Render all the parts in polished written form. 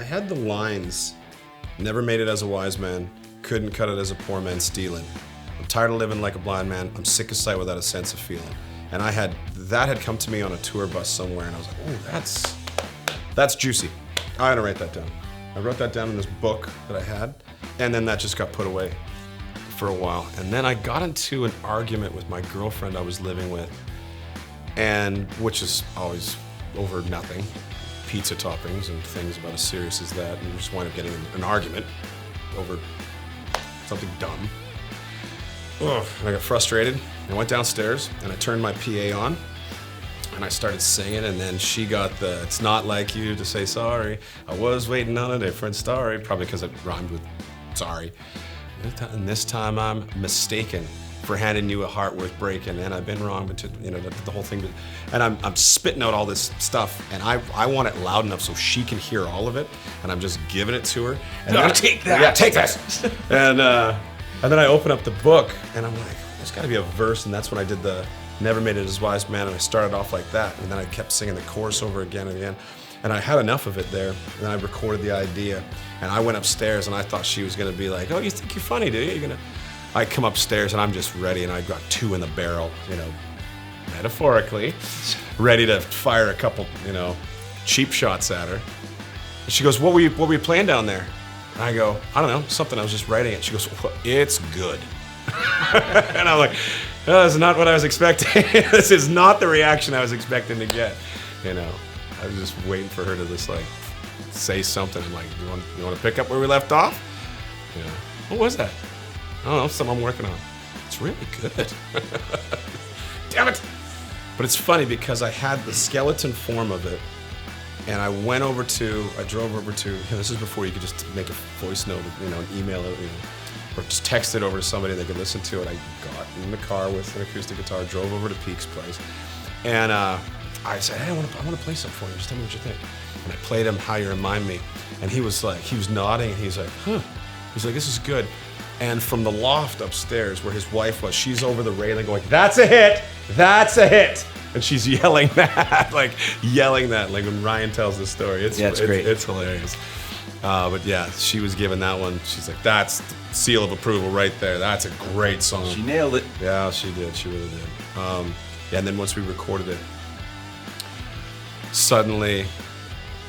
I had the lines, never made it as a wise man, couldn't cut it as a poor man stealing. I'm tired of living like a blind man, I'm sick of sight without a sense of feeling. And that had come to me on a tour bus somewhere, and I was like, oh, that's juicy. I had to write that down. I wrote that down in this book that I had, and then that just got put away for a while. And then I got into an argument with my girlfriend I was living with, and which is always over nothing, pizza toppings and things about as serious as that, and you just wind up getting an argument over something dumb. Ugh, and I got frustrated. I went downstairs and I turned my PA on and I started singing, and then she got the "it's not like you to say sorry, I was waiting on a different story," probably because it rhymed with sorry. And this time I'm mistaken for handing you a heart worth breaking, and I've been wrong, but the whole thing. And I'm spitting out all this stuff, and I want it loud enough so she can hear all of it, and I'm just giving it to her. And no, take that. Yeah, take this. And then I open up the book, and I'm like, there's got to be a verse, and that's when I did the "Never Made It as a Wise Man," and I started off like that, and then I kept singing the chorus over again and again. And I had enough of it there, and then I recorded the idea, and I went upstairs, and I thought she was gonna be like, "Oh, you think you're funny, do you? I come upstairs, and I'm just ready, and I got two in the barrel, metaphorically, ready to fire a couple, cheap shots at her. And she goes, "What were you playing down there?" And I go, "I don't know, something. I was just writing it." She goes, "Well, it's good." And I'm like, "Oh, that's not what I was expecting." This is not the reaction I was expecting to get. I was just waiting for her to just say something. I'm like, you want to pick up where we left off? What was that? I don't know, something I'm working on. It's really good. Damn it! But it's funny because I had the skeleton form of it, and I drove over to, this is before you could just make a voice note, and email it, or just text it over to somebody they could listen to it. I got in the car with an acoustic guitar, drove over to Peake's place, and I said, "Hey, I want to play something for you. Just tell me what you think." And I played him "How You Remind Me," and he was nodding, and he's like, "Huh." He's like, "This is good." And from the loft upstairs where his wife was, she's over the railing going, "That's a hit! That's a hit!" And she's yelling that, like when Ryan tells the story. It's great. It's hilarious. But yeah, she was giving that one. She's like, "That's the seal of approval right there. That's a great song." She nailed it. Yeah, she did. She really did. And then once we recorded it, suddenly,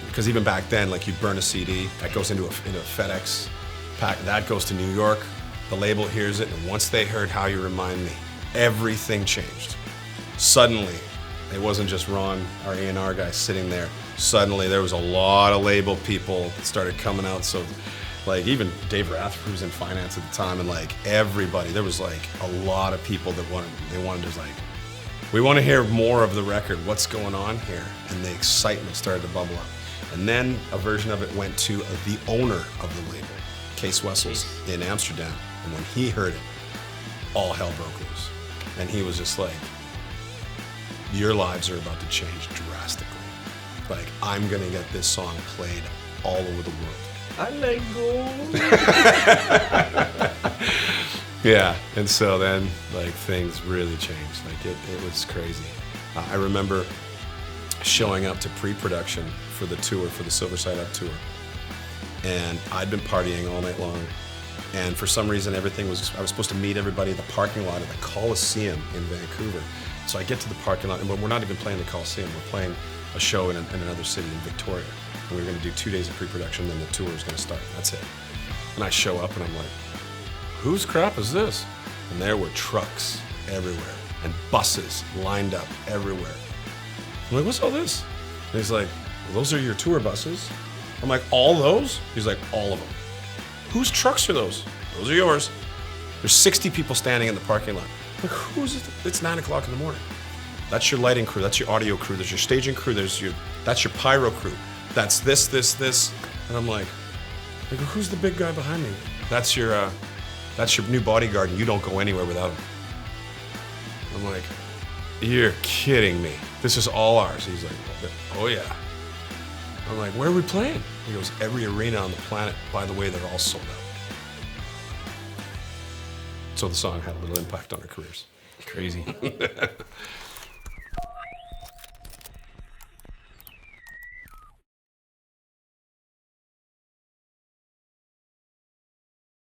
because even back then, you burn a CD, that goes into a FedEx pack, that goes to New York, the label hears it, and once they heard "How You Remind Me," everything changed. Suddenly, it wasn't just Ron, our A&R guy, sitting there. Suddenly, there was a lot of label people that started coming out, so even Dave Rath, who was in finance at the time, and everybody, there was a lot of people that wanted to we want to hear more of the record. What's going on here? And the excitement started to bubble up. And then a version of it went to the owner of the label, Case Wessels, in Amsterdam. And when he heard it, all hell broke loose. And he was just like, "Your lives are about to change drastically. I'm going to get this song played all over the world." I let go. Yeah, and so then things really changed. It was crazy. I remember showing up to pre-production for the tour, for the Silver Side Up tour, and I'd been partying all night long, and for some reason I was supposed to meet everybody at the parking lot at the Coliseum in Vancouver. So I get to the parking lot, and we're not even playing the Coliseum, we're playing a show in another city in Victoria, and we were going to do 2 days of pre-production, then the tour was going to start. That's it. And I show up and I'm like, "Whose crap is this?" And there were trucks everywhere and buses lined up everywhere. I'm like, "What's all this?" And he's like, "Well, those are your tour buses." I'm like, "All those?" He's like, "All of them." "Whose trucks are those?" "Those are yours." There's 60 people standing in the parking lot. I'm like, "Who's it?" "It's 9 o'clock in the morning." "That's your lighting crew. That's your audio crew. There's your staging crew. That's your pyro crew. That's this. And I'm like, "Who's the big guy behind me?" That's your new bodyguard, and you don't go anywhere without him." I'm like, "You're kidding me. This is all ours." He's like, "Oh yeah." I'm like, "Where are we playing?" He goes, "Every arena on the planet. By the way, they're all sold out." So the song had a little impact on our careers. Crazy.